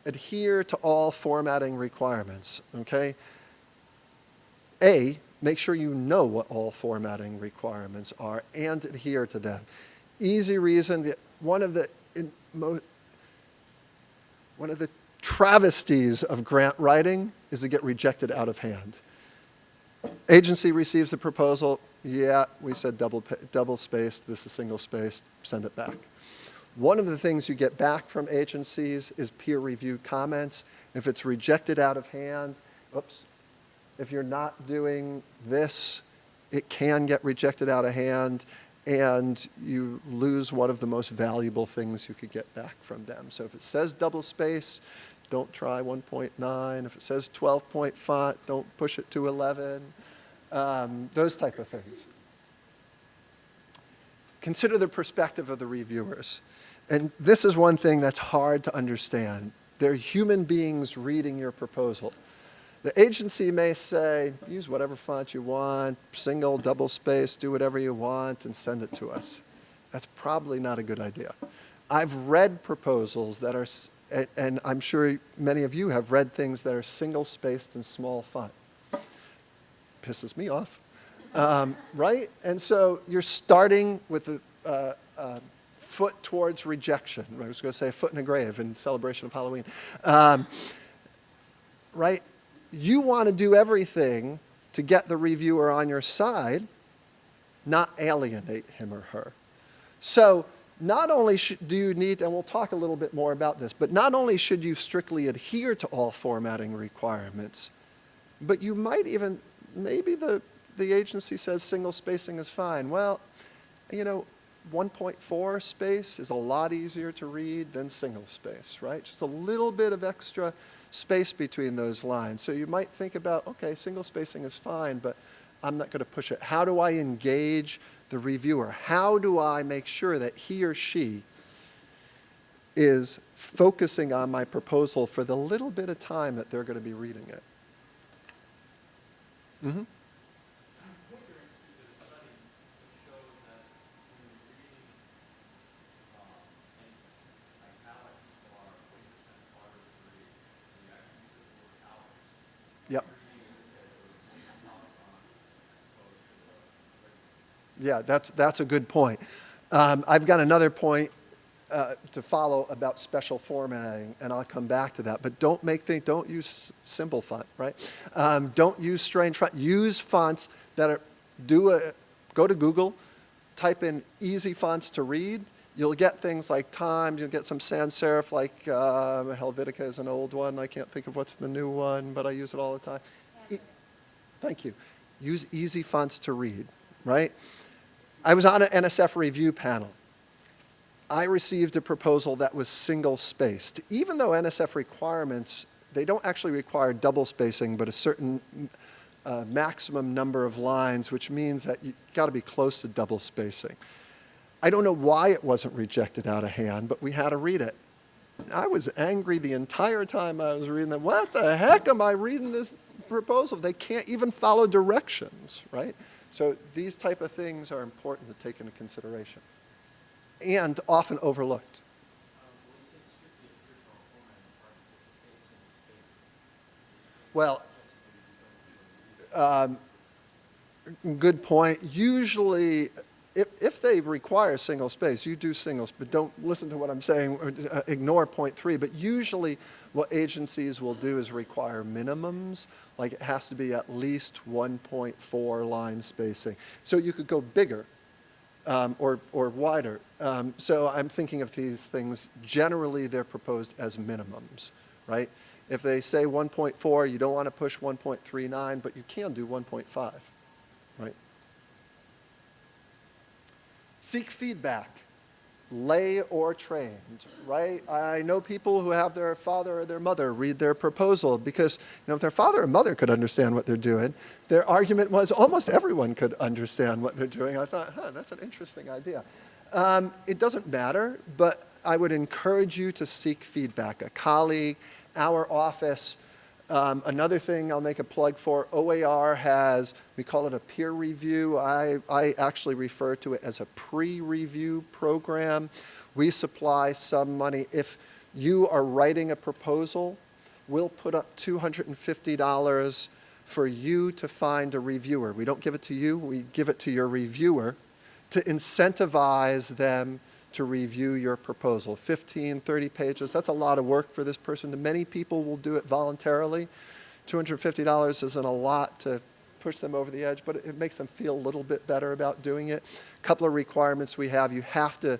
adhere to all formatting requirements, okay? A, make sure you know what all formatting requirements are and adhere to them. Easy reason, one of the travesties of grant writing is to get rejected out of hand. Agency receives the proposal, yeah, we said double spaced, this is single spaced, send it back. One of the things you get back from agencies is peer-reviewed comments. If it's rejected out of hand, oops, if you're not doing this, it can get rejected out of hand, and you lose one of the most valuable things you could get back from them. So if it says double space, don't try 1.9. If it says 12-point font, don't push it to 11. Those type of things. Consider the perspective of the reviewers. And this is one thing that's hard to understand. They're human beings reading your proposal. The agency may say, use whatever font you want, single, double space, do whatever you want, and send it to us. That's probably not a good idea. I've read proposals that are, and I'm sure many of you have read things that are single-spaced and small font. Pisses me off, right? And so you're starting with a foot towards rejection. I was going to say a foot in a grave in celebration of Halloween, right? You want to do everything to get the reviewer on your side, not alienate him or her. So not only do you need, and we'll talk a little bit more about this, but not only should you strictly adhere to all formatting requirements, but you might even, maybe the agency says single spacing is fine. Well, you know, 1.4 space is a lot easier to read than single space, right? Just a little bit of extra space between those lines. So you might think about, okay, single spacing is fine, but I'm not going to push it. How do I engage the reviewer? How do I make sure that he or she is focusing on my proposal for the little bit of time that they're going to be reading it? Mm-hmm. Yep. Yeah, that's a good point. I've got another point to follow about special formatting, and I'll come back to that. But don't use simple font, right? Don't use strange font. Use fonts that are, go to Google, type in easy fonts to read. You'll get things like Times, you'll get some sans serif, like Helvetica is an old one. I can't think of what's the new one, but I use it all the time. Thank you. Use easy fonts to read, right? I was on an NSF review panel. I received a proposal that was single-spaced. Even though NSF requirements, they don't actually require double spacing, but a certain maximum number of lines, which means that you've got to be close to double spacing. I don't know why it wasn't rejected out of hand, but we had to read it. I was angry the entire time I was reading it. What the heck am I reading this proposal? They can't even follow directions, right? So these type of things are important to take into consideration and often overlooked. Well, good point. Usually, if they require single space, you do singles, but don't listen to what I'm saying, or ignore point 3. But usually what agencies will do is require minimums, like it has to be at least 1.4 line spacing. So you could go bigger or wider. So I'm thinking of these things, generally they're proposed as minimums, right? If they say 1.4, you don't want to push 1.39, but you can do 1.5, right? Seek feedback, lay or trained, right? I know people who have their father or their mother read their proposal because, if their father or mother could understand what they're doing, their argument was almost everyone could understand what they're doing. I thought, that's an interesting idea. It doesn't matter, but I would encourage you to seek feedback. A colleague, our office. Another thing I'll make a plug for, OAR has, we call it a peer review. I actually refer to it as a pre-review program. We supply some money. If You are writing a proposal. We'll put up $250 for you to find a reviewer. We don't give it to you, we give it to your reviewer to incentivize them to review your proposal. 15, 30 pages, that's a lot of work for this person. Many people will do it voluntarily. $250 isn't a lot to push them over the edge, but it makes them feel a little bit better about doing it. A couple of requirements we have. You have to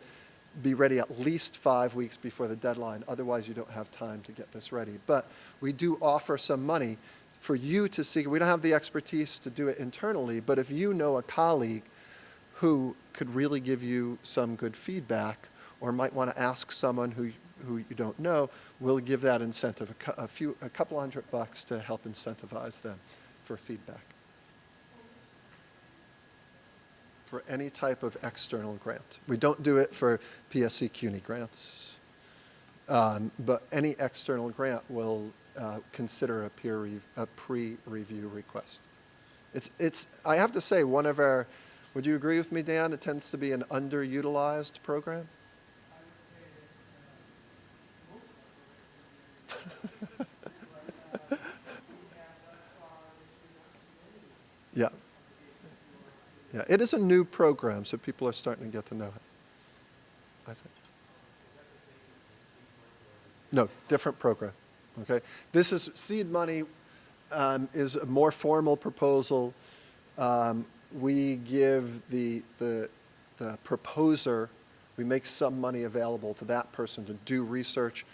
be ready at least 5 weeks before the deadline. Otherwise, you don't have time to get this ready. But we do offer some money for you to see. We don't have the expertise to do it internally, but if you know a colleague who could really give you some good feedback or might want to ask someone who you don't know, we'll give that incentive, a couple $100 to help incentivize them for feedback. For any type of external grant. We don't do it for PSC CUNY grants, but any external grant will consider a pre-review request. I have to say, one of our, would you agree with me, Dan? It tends to be an underutilized program. Yeah. Yeah, it is a new program, so people are starting to get to know it. I think. No, different program. Okay, this is seed money. Is a more formal proposal. We give the proposer. We make some money available to that person to do research.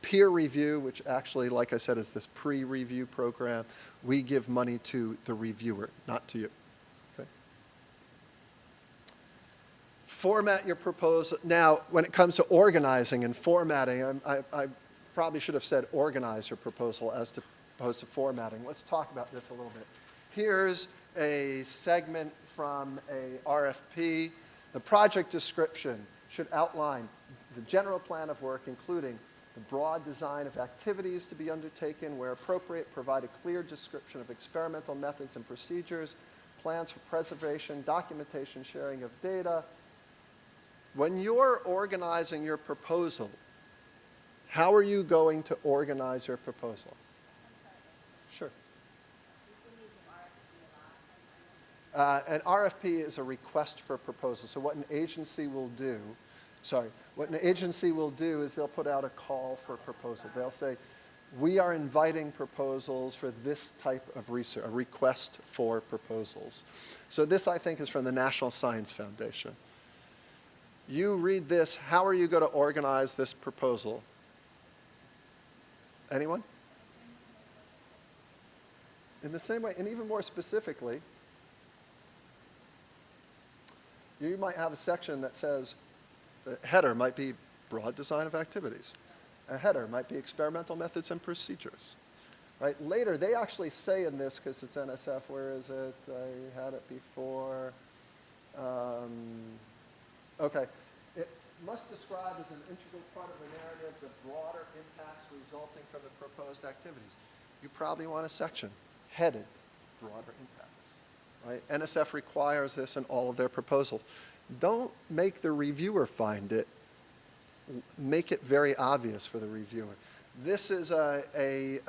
Peer review, which actually, like I said, is this pre-review program. We give money to the reviewer, not to you. Format your proposal. Now, when it comes to organizing and formatting, I probably should have said organize your proposal as opposed to formatting. Let's talk about this a little bit. Here's a segment from a RFP. The project description should outline the general plan of work, including the broad design of activities to be undertaken. Where appropriate, provide a clear description of experimental methods and procedures, plans for preservation, documentation, sharing of data. When you're organizing your proposal, how are you going to organize your proposal? Sure. An RFP is a request for proposal. So what an agency will do, is they'll put out a call for proposal. They'll say, we are inviting proposals for this type of research, a request for proposals. So this, I think, is from the National Science Foundation. You read this, how are you going to organize this proposal? Anyone? In the same way, and even more specifically, you might have a section that says, the header might be broad design of activities. A header might be experimental methods and procedures. Right? Later, they actually say in this, because it's NSF, where is it? I had it before. Okay. It must describe as an integral part of the narrative the broader impacts resulting from the proposed activities. You probably want a section headed broader impacts. Right? NSF requires this in all of their proposals. Don't make the reviewer find it. Make it very obvious for the reviewer. This is a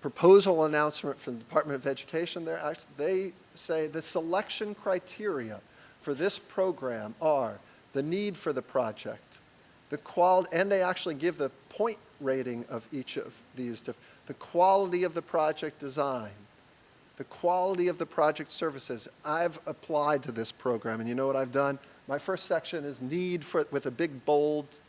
proposal announcement from the Department of Education. They say the selection criteria for this program are the need for the project, the quality, and they actually give the point rating of each of these. The quality of the project design, the quality of the project services. I've applied to this program, and you know what I've done? My first section is need for, with a big bold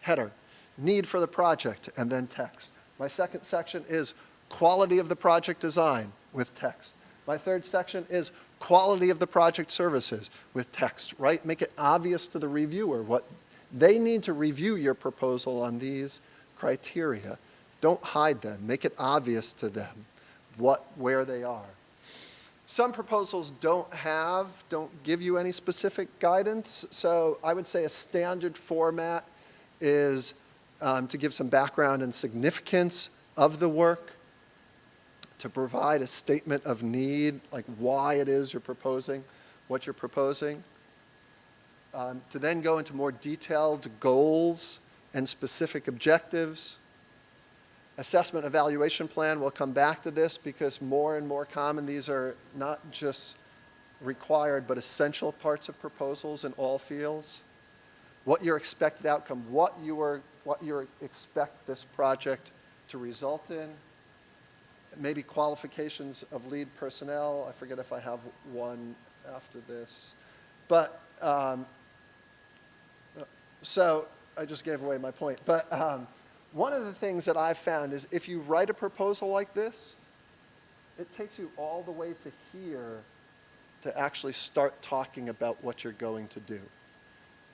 header, need for the project, and then text. My second section is quality of the project design with text. My third section is quality of the project services with text, right? Make it obvious to the reviewer what they need to review your proposal on these criteria. Don't hide them. Make it obvious to them where they are. Some proposals don't give you any specific guidance. So I would say a standard format is to give some background and significance of the work, to provide a statement of need, like why it is you're proposing, what you're proposing, to then go into more detailed goals and specific objectives. Assessment evaluation plan, we'll come back to this because more and more common, these are not just required but essential parts of proposals in all fields. What your expected outcome, what you expect this project to result in. Maybe qualifications of lead personnel. I forget if I have one after this. But, so I just gave away my point. But one of the things that I've found is if you write a proposal like this, it takes you all the way to here to actually start talking about what you're going to do.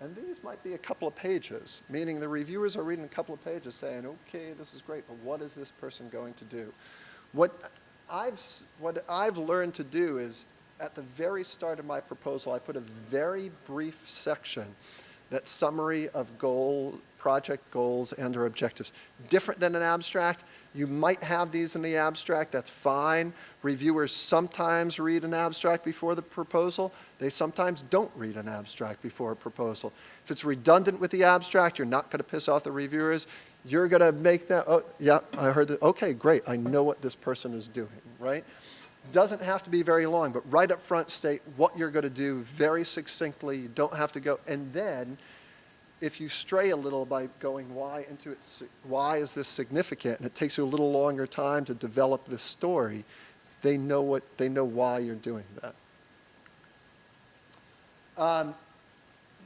And these might be a couple of pages, meaning the reviewers are reading a couple of pages saying, okay, this is great, but what is this person going to do? What I've learned to do is at the very start of my proposal, I put a very brief section, that summary of project goals and or objectives. Different than an abstract. You might have these in the abstract, that's fine. Reviewers sometimes read an abstract before the proposal. They sometimes don't read an abstract before a proposal. If it's redundant with the abstract, you're not going to piss off the reviewers. You're going to make that, oh, yeah, I heard that. Okay, great, I know what this person is doing, right? Doesn't have to be very long, but right up front state what you're going to do very succinctly. You don't have to go, and then if you stray a little by going why into it, why is this significant, and it takes you a little longer time to develop this story, they know why you're doing that.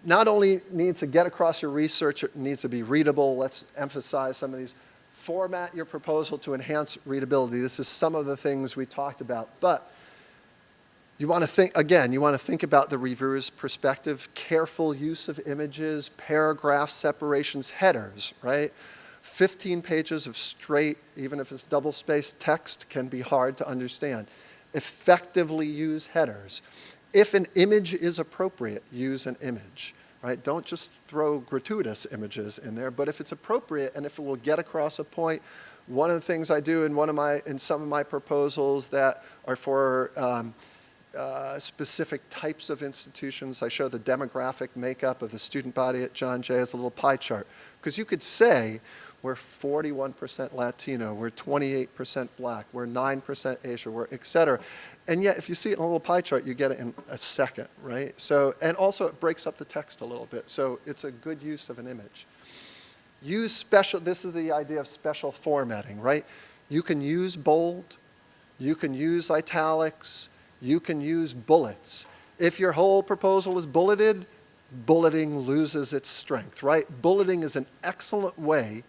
Not only needs to get across your research, it needs to be readable. Let's emphasize some of these. Format your proposal to enhance readability. This is some of the things we talked about, but you want to think, again, you want to think about the reviewer's perspective, careful use of images, paragraph separations, headers, right? 15 pages of straight, even if it's double-spaced text, can be hard to understand. Effectively use headers. If an image is appropriate, use an image, right? Don't just throw gratuitous images in there, but if it's appropriate and if it will get across a point, one of the things I do in some of my proposals that are for specific types of institutions, I show the demographic makeup of the student body at John Jay as a little pie chart. Because you could say we're 41% Latino, we're 28% black, we're 9% Asian, we're et cetera. And yet, if you see it in a little pie chart, you get it in a second, right? So, and also it breaks up the text a little bit. So it's a good use of an image. Use special, this is the idea of special formatting, right? You can use bold, you can use italics, you can use bullets. If your whole proposal is bulleted, bulleting loses its strength, right? Bulleting is an excellent way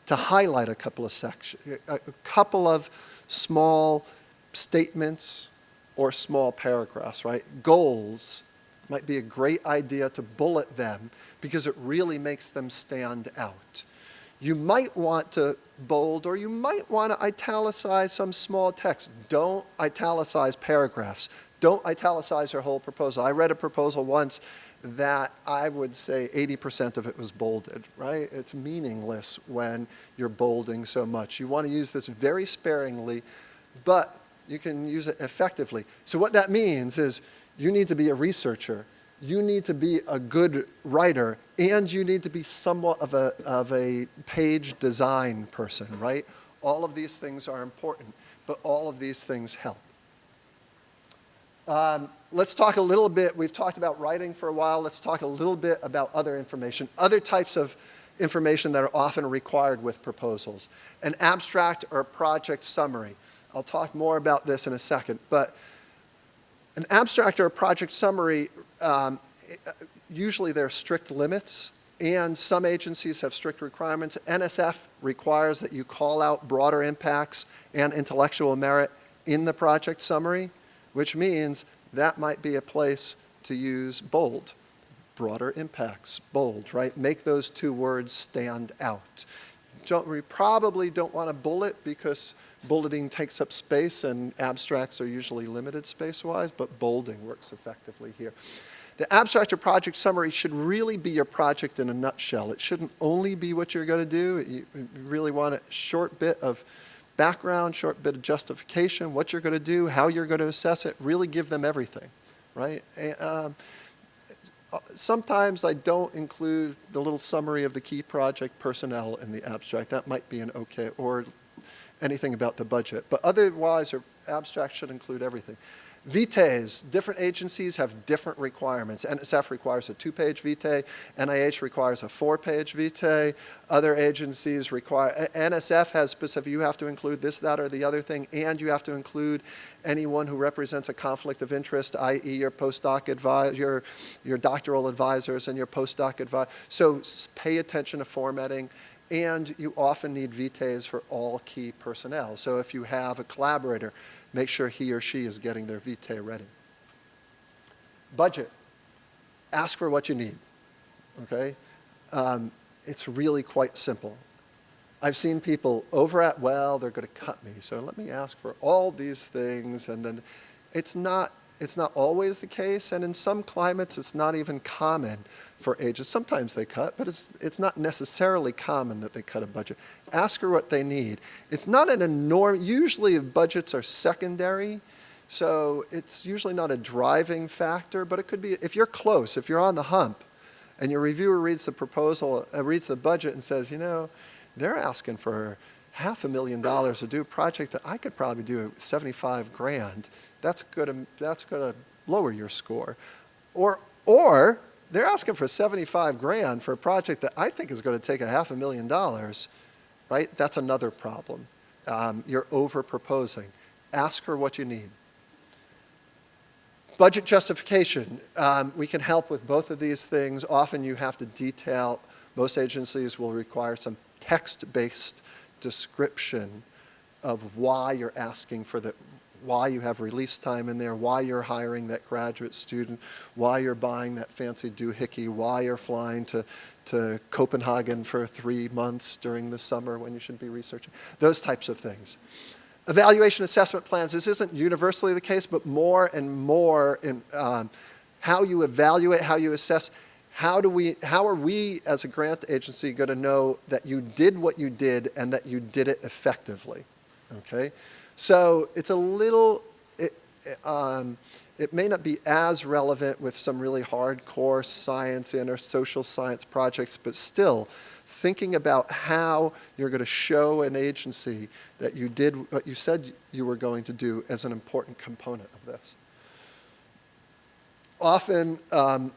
to highlight a couple of small statements or small paragraphs, right? Goals might be a great idea to bullet them because it really makes them stand out. You might want to bold or you might want to italicize some small text. Don't italicize paragraphs. Don't italicize your whole proposal. I read a proposal once that I would say 80% of it was bolded, right? It's meaningless when you're bolding so much. You want to use this very sparingly, but you can use it effectively. So what that means is you need to be a researcher, you need to be a good writer, and you need to be somewhat of a page design person, right? All of these things are important, but all of these things help. Let's talk a little bit, we've talked about writing for a while, let's talk a little bit about other information, other types of information that are often required with proposals. An abstract or a project summary. I'll talk more about this in a second, but an abstract or a project summary, usually there are strict limits, and some agencies have strict requirements. NSF requires that you call out broader impacts and intellectual merit in the project summary, which means that might be a place to use bold. Broader impacts, bold, right? Make those two words stand out. We probably don't want to bullet because bulleting takes up space and abstracts are usually limited space-wise, but bolding works effectively here. The abstract or project summary should really be your project in a nutshell. It shouldn't only be what you're going to do. You really want a short bit of background, short bit of justification, what you're going to do, how you're going to assess it, really give them everything, right? Sometimes I don't include the little summary of the key project personnel in the abstract. That might be an okay, or anything about the budget. But otherwise, our abstract should include everything. Vitaes, different agencies have different requirements. NSF requires a 2-page vitae. NIH requires a 4-page vitae. Other agencies require, NSF has specific, you have to include this, that, or the other thing, and you have to include anyone who represents a conflict of interest, i.e. your postdoc advisor, your doctoral advisors and your postdoc advisor. So pay attention to formatting. And you often need vitaes for all key personnel. So if you have a collaborator, make sure he or she is getting their vitae ready. Budget. Ask for what you need, okay? It's really quite simple. I've seen people over at, well, they're going to cut me, so let me ask for all these things, and then it's not always the case, and in some climates it's not even common for agents. Sometimes they cut, but it's not necessarily common that they cut a budget. Ask her what they need. It's not an enormous, usually budgets are secondary, so it's usually not a driving factor, but it could be, if you're close, if you're on the hump, and your reviewer reads the proposal, reads the budget and says, you know, they're asking for $500,000 to do a project that I could probably do at 75 grand. That's going to lower your score. Or they're asking for 75 grand for a project that I think is going to take $500,000, right? That's another problem. You're over proposing. Ask her what you need. Budget justification. We can help with both of these things. Often you have to detail, most agencies will require some text-based description of why you're asking for the, why you have release time in there, why you're hiring that graduate student, why you're buying that fancy doohickey, why you're flying to Copenhagen for 3 months during the summer when you should be researching, those types of things. Evaluation assessment plans, this isn't universally the case, but more and more in how you evaluate, how you assess. How are we as a grant agency going to know that you did what you did and that you did it effectively? Okay, so it's a little, it may not be as relevant with some really hardcore science and or social science projects, but still thinking about how you're going to show an agency that you did what you said you were going to do as an important component of this. Often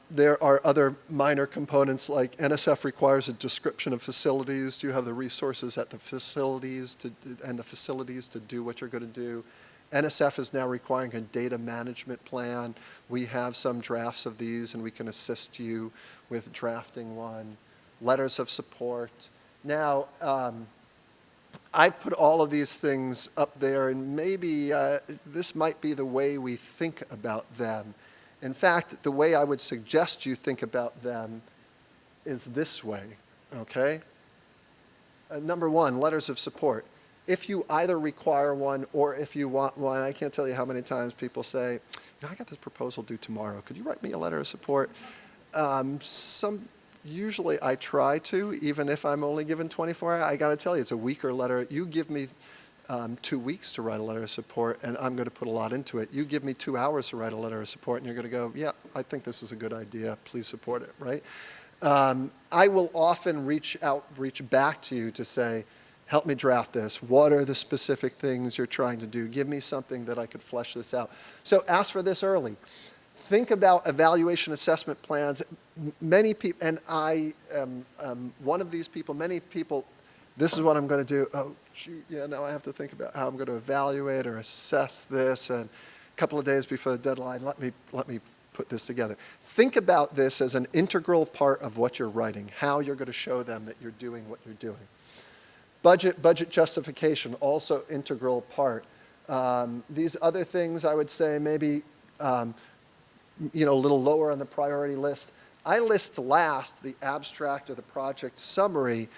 there are other minor components like NSF requires a description of facilities. Do you have the resources at the facilities and the facilities to do what you're going to do? NSF is now requiring a data management plan. We have some drafts of these and we can assist you with drafting one. Letters of support. Now, I put all of these things up there and maybe this might be the way we think about them. In fact, the way I would suggest you think about them is this way, okay? Number one, letters of support. If you either require one or if you want one, I can't tell you how many times people say, you know, I got this proposal due tomorrow. Could you write me a letter of support? Usually I try to, even if I'm only given 24 hours. I got to tell you, it's a weaker letter. You give me 2 weeks to write a letter of support, and I'm going to put a lot into it. You give me 2 hours to write a letter of support, and you're going to go, yeah, I think this is a good idea. Please support it, right? I will often reach back to you to say, help me draft this. What are the specific things you're trying to do? Give me something that I could flesh this out. So ask for this early. Think about evaluation assessment plans. Many people, and I am one of these people, many people, this is what I'm going to do. Oh, shoot, yeah, now I have to think about how I'm going to evaluate or assess this, and a couple of days before the deadline, let me put this together. Think about this as an integral part of what you're writing, how you're going to show them that you're doing what you're doing. Budget justification, also integral part. These other things I would say maybe a little lower on the priority list. I list last the abstract or the project summary.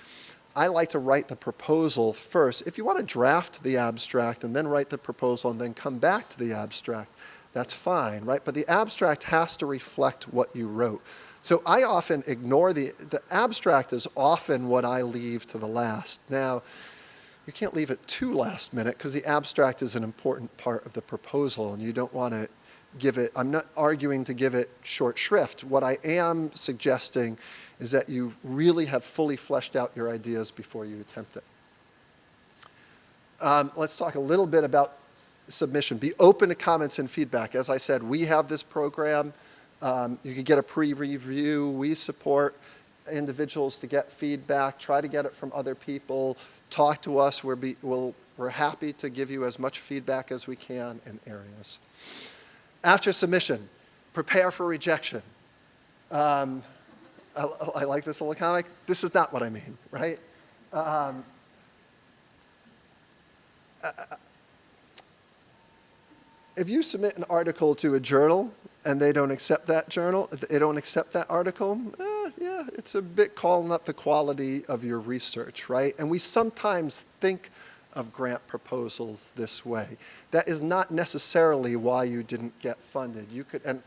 I like to write the proposal first. If you want to draft the abstract and then write the proposal and then come back to the abstract, that's fine, right? But the abstract has to reflect what you wrote. So I often ignore the abstract is often what I leave to the last. Now, you can't leave it too last minute because the abstract is an important part of the proposal and you don't want to I'm not arguing to give it short shrift. What I am suggesting is that you really have fully fleshed out your ideas before you attempt it. Let's talk a little bit about submission. Be open to comments and feedback. As I said, we have this program. You can get a pre-review. We support individuals to get feedback. Try to get it from other people. Talk to us. We're happy to give you as much feedback as we can in areas. After submission, prepare for rejection. I like this little comic. This is not what I mean, right? If you submit an article to a journal and they don't accept that article, yeah, it's a bit calling up the quality of your research, right? And we sometimes think of grant proposals this way. That is not necessarily why you didn't get funded. You could, and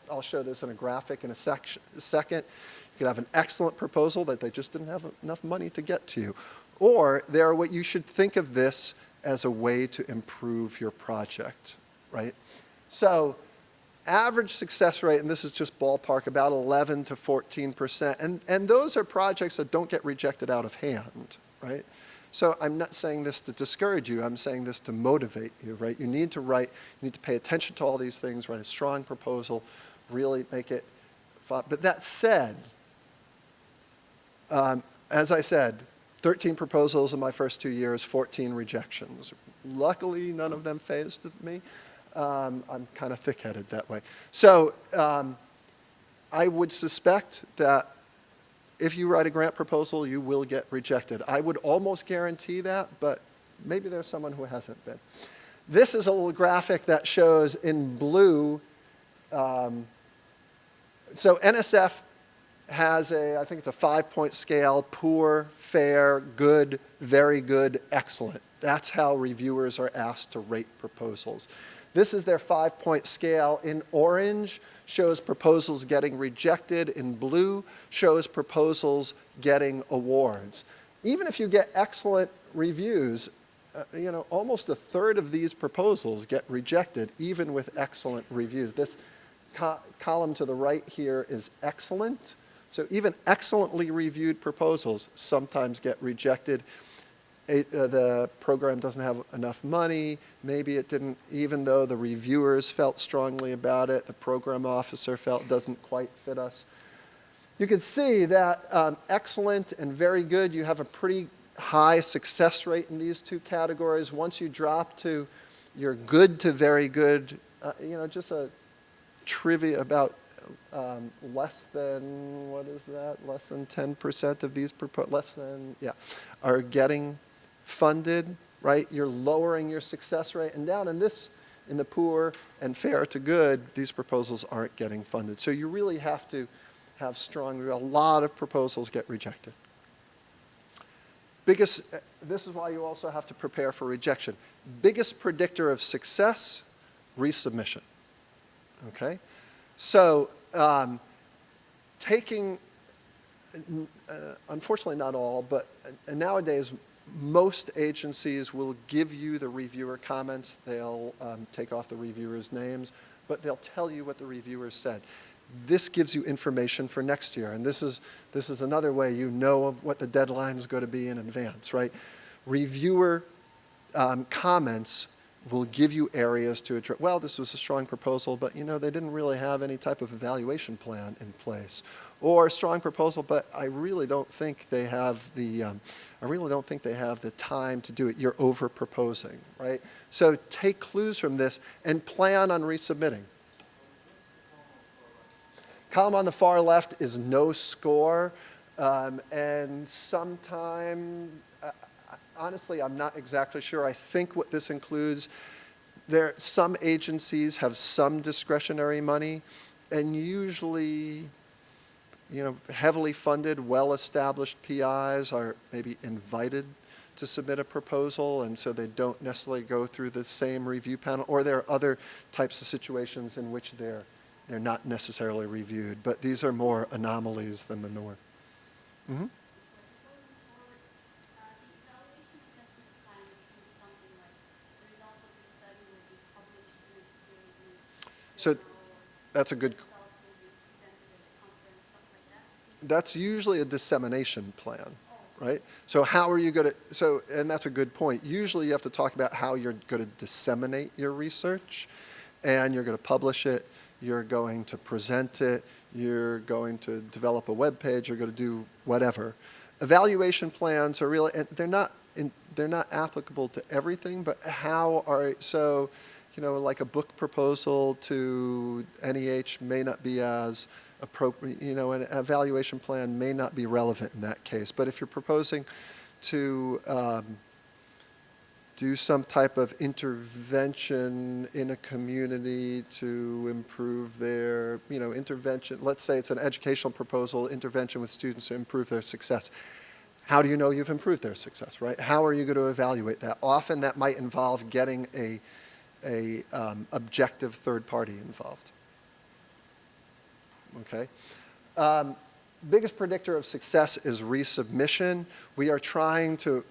I'll show this in a graphic in a second. You could have an excellent proposal that they just didn't have enough money to get to you. Or what you should think of this as a way to improve your project, right? So average success rate, and this is just ballpark, about 11 to 14%. And those are projects that don't get rejected out of hand, right? So I'm not saying this to discourage you. I'm saying this to motivate you, right? You need to pay attention to all these things, write a strong proposal, really make it fun. But that said, as I said, 13 proposals in my first 2 years, 14 rejections. Luckily, none of them phased me. I'm kind of thick-headed that way. So I would suspect that if you write a grant proposal, you will get rejected. I would almost guarantee that, but maybe there's someone who hasn't been. This is a little graphic that shows in blue. So NSF has I think it's a 5-point scale: poor, fair, good, very good, excellent. That's how reviewers are asked to rate proposals. This is their 5-point scale. In orange shows proposals getting rejected. In blue shows proposals getting awards. Even if you get excellent reviews, almost a third of these proposals get rejected, even with excellent reviews. This column to the right here is excellent. So even excellently reviewed proposals sometimes get rejected. The program doesn't have enough money. Maybe it didn't, even though the reviewers felt strongly about it, the program officer felt it doesn't quite fit us. You can see that excellent and very good, you have a pretty high success rate in these two categories. Once you drop to your good to very good, just a trivia about less than, what is that? Less than 10% of these are getting funded, right? You're lowering your success rate. And down in the poor and fair to good, these proposals aren't getting funded. So you really have to have a lot of proposals get rejected. This is why you also have to prepare for rejection. Biggest predictor of success, resubmission, okay? So unfortunately not all, but nowadays most agencies will give you the reviewer comments. They'll take off the reviewers' names, but they'll tell you what the reviewers said. This gives you information for next year, and this is another way you know what the deadline is going to be in advance, right? Reviewer comments will give you areas to address. Well, this was a strong proposal, but they didn't really have any type of evaluation plan in place, or a strong proposal, but I really don't think they have the time to do it. You're over proposing, right? So take clues from this and plan on resubmitting. Column on the far left is no score, and honestly, I'm not exactly sure. I think what this includes, some agencies have some discretionary money, and usually, heavily funded, well-established PIs are maybe invited to submit a proposal, and so they don't necessarily go through the same review panel, or there are other types of situations in which they're not necessarily reviewed, but these are more anomalies than the norm. Mm-hmm. So That's a good, that's usually a dissemination plan, right? So how are you going to, and that's a good point. Usually you have to talk about how you're going to disseminate your research, and you're going to publish it, you're going to present it, you're going to develop a web page, you're going to do whatever. Evaluation plans are really, and they're not applicable to everything, but how are, so, you know, like a book proposal to NEH may not be as appropriate, you know, an evaluation plan may not be relevant in that case. But if you're proposing to do some type of intervention in a community to improve their, you know, intervention, let's say it's an educational proposal, intervention with students to improve their success. How do you know you've improved their success, right? How are you going to evaluate that? Often that might involve getting a objective third party involved. Okay. Biggest predictor of success is resubmission. We are trying to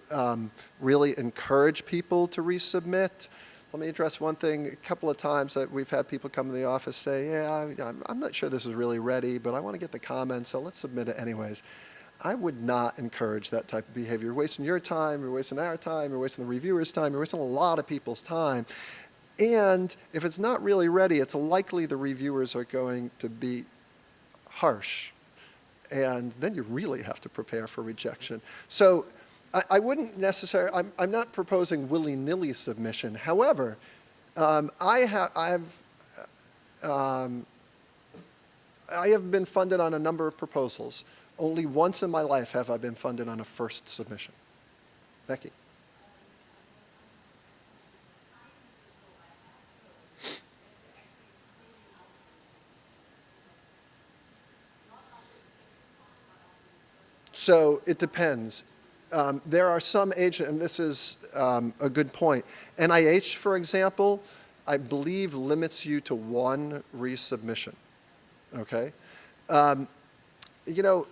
really encourage people to resubmit. Let me address one thing. A couple of times that we've had people come to the office say, yeah, I'm not sure this is really ready, but I want to get the comments, so let's submit it anyways. I would not encourage that type of behavior. You're wasting your time, you're wasting our time, you're wasting the reviewer's time, you're wasting a lot of people's time. And if it's not really ready, it's likely the reviewers are going to be harsh. And then you really have to prepare for rejection. So I wouldn't necessarily, I'm not proposing willy-nilly submission. However, I have been funded on a number of proposals. Only once in my life have I been funded on a first submission. Becky. So it depends. There are some agents, and this is a good point. NIH, for example, I believe limits you to one resubmission. Okay? You know,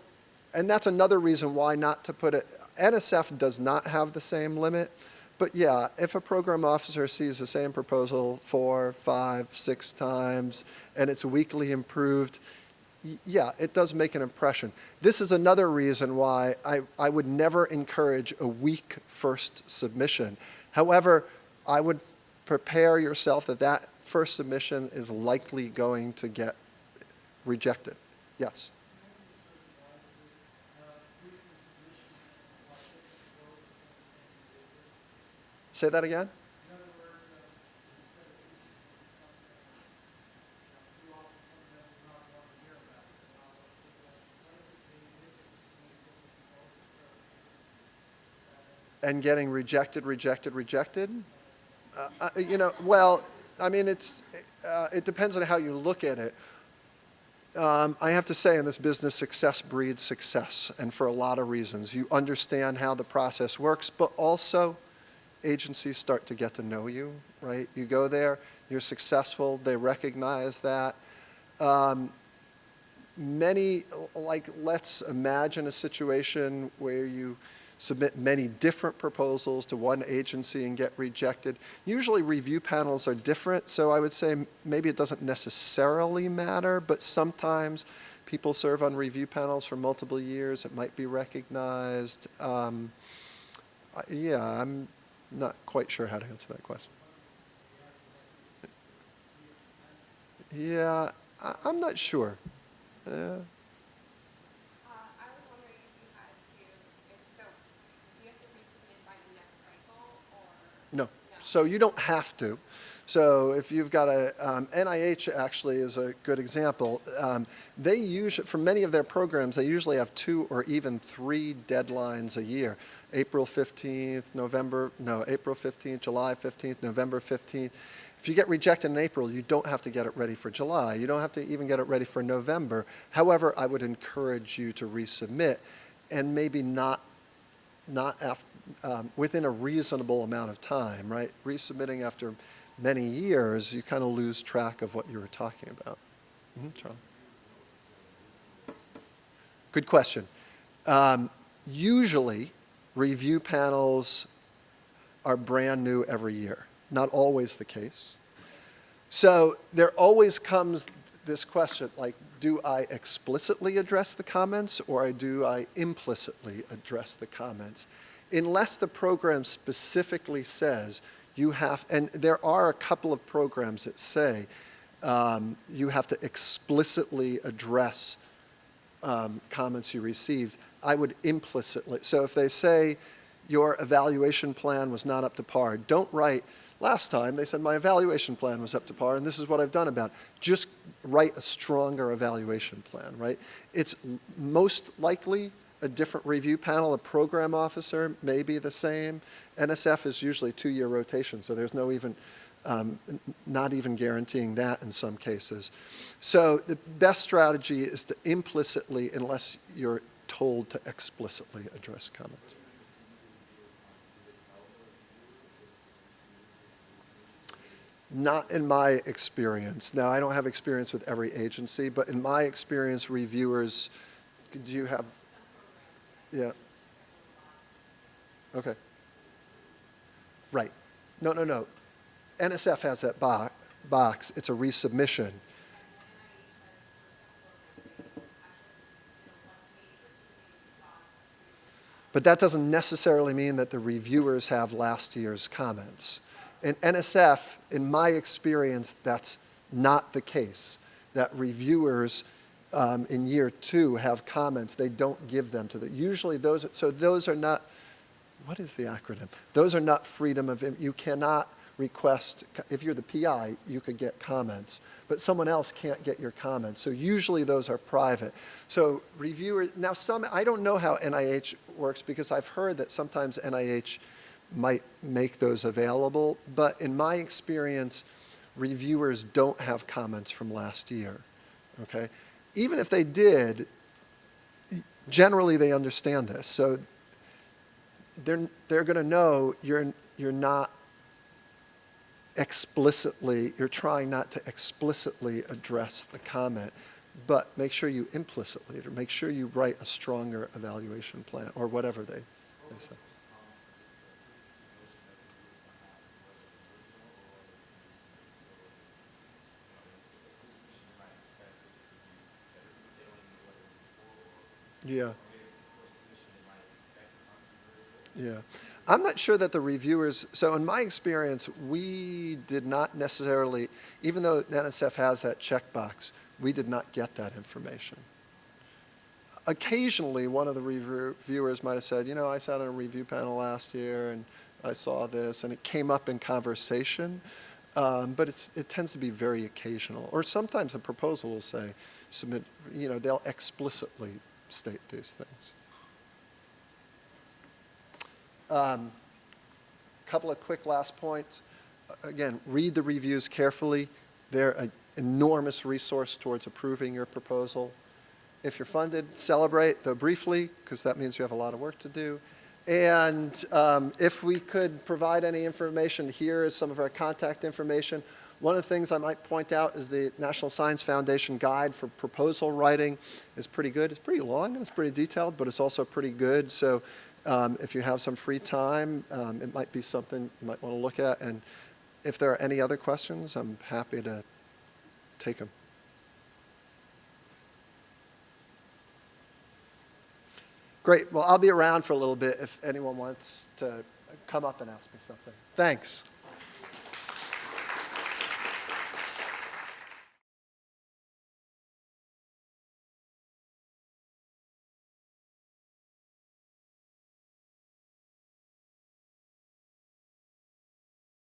and that's another reason why not to put it. NSF does not have the same limit, but yeah, if a program officer sees the same proposal 4, 5, 6 times, and it's weakly improved, yeah, it does make an impression. This is another reason why I would never encourage a weak first submission. However, I would prepare yourself that that first submission is likely going to get rejected. Yes? Say that again? And getting rejected. You know, well, I mean, it depends on how you look at it. I have to say in this business, success breeds success, and for a lot of reasons. You understand how the process works, but also agencies start to get to know you, right? You go there, you're successful, they recognize that. Let's imagine a situation where you submit many different proposals to one agency and get rejected. Usually review panels are different, so I would say maybe it doesn't necessarily matter, but sometimes people serve on review panels for multiple years. It might be recognized. Yeah, I'm not quite sure how to answer that question. Yeah, I'm not sure. No. So you don't have to. So if you've got a, NIH actually is a good example. They usually, for many of their programs, they usually have 2 or even 3 deadlines a year. April 15th, April 15th, July 15th, November 15th. If you get rejected in April, you don't have to get it ready for July. You don't have to even get it ready for November. However, I would encourage you to resubmit, and maybe not after, within a reasonable amount of time, right? Resubmitting after many years, you kind of lose track of what you were talking about. Charlie? Good question. Usually, review panels are brand new every year. Not always the case. So there always comes this question, like, do I explicitly address the comments or do I implicitly address the comments? Unless the program specifically says you have, and there are a couple of programs that say you have to explicitly address comments you received, I would implicitly. So if they say your evaluation plan was not up to par, don't write, last time they said my evaluation plan was up to par and this is what I've done about it. Just write a stronger evaluation plan, right? It's most likely a different review panel. A program officer may be the same. NSF is usually 2-year rotation, so there's no even, not even guaranteeing that in some cases. So the best strategy is to implicitly, unless you're told to explicitly address comments. Not in my experience. Now, I don't have experience with every agency, but in my experience, reviewers, do you have, yeah. Okay. Right. No. NSF has that box. It's a resubmission. But that doesn't necessarily mean that the reviewers have last year's comments. In NSF, in my experience, that's not the case. That reviewers in year 2 have comments. They don't give them to the, usually those, so those are not, what is the acronym? Those are not freedom of, you cannot request, if you're the PI, you could get comments, but someone else can't get your comments. So usually those are private. So reviewers, now some, I don't know how NIH works because I've heard that sometimes NIH might make those available, but in my experience, reviewers don't have comments from last year, okay? Even if they did, generally they understand this. So they're gonna know you're not explicitly, you're trying not to explicitly address the comment, but make sure you implicitly, or make sure you write a stronger evaluation plan, or whatever they say. Yeah. Yeah. I'm not sure that the reviewers, so in my experience, we did not necessarily, even though NSF has that checkbox, we did not get that information. Occasionally, one of the reviewers might have said, you know, I sat on a review panel last year and I saw this, and it came up in conversation, but it tends to be very occasional. Or sometimes a proposal will say, submit, you know, they'll explicitly state these things. Couple of quick last points. Again, read the reviews carefully. They're an enormous resource towards approving your proposal. If you're funded, celebrate, though briefly, because that means you have a lot of work to do. And if we could provide any information, here is some of our contact information. One of the things I might point out is the National Science Foundation Guide for Proposal Writing is pretty good. It's pretty long and it's pretty detailed, but it's also pretty good. So if you have some free time, it might be something you might want to look at. And if there are any other questions, I'm happy to take them. Great. Well, I'll be around for a little bit if anyone wants to come up and ask me something. Thanks.